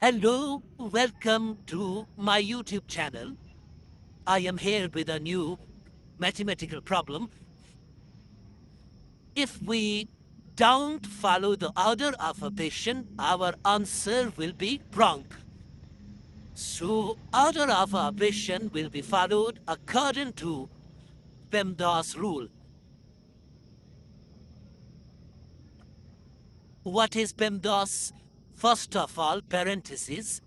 Hello, welcome to my YouTube channel. I am here with a new mathematical problem. If we don't follow the order of operation, our answer will be wrong. So, order of operation will be followed according to PEMDAS rule. What is PEMDAS? First of all, parentheses,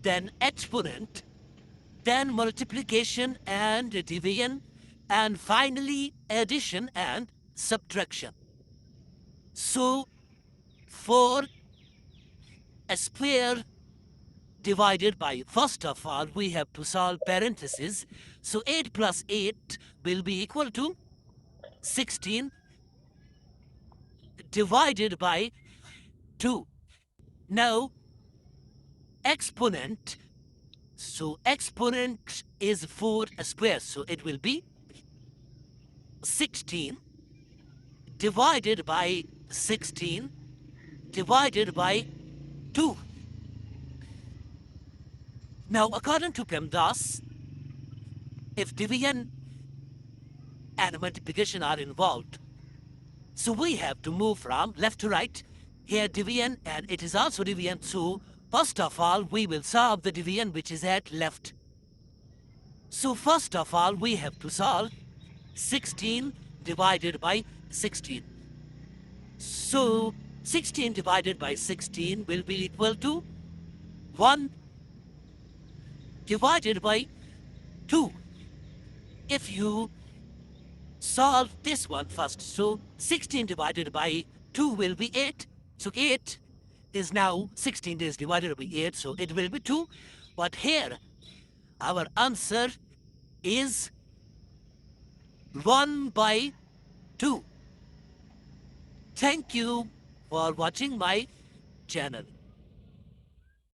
then exponent, then multiplication and division, and finally addition and subtraction. So, for a square divided by, first of all, we have to solve parentheses. So 8 plus 8 will be equal to 16 divided by 2. Now, exponent. So exponent is 4 square. So it will be 16 divided by 16 divided by 2. Now, according to PEMDAS, if division and multiplication are involved, so we have to move from left to right. Here division and it is also division. So first of all, we will solve the division which is at left. So first of all, we have to solve 16 divided by 16. So 16 divided by 16 will be equal to 1 divided by 2. If you solve this one first, so 16 divided by 2 will be 8. So 8 is now 16 is divided by 8, so it will be 2. But here, our answer is 1 by 2. Thank you for watching my channel.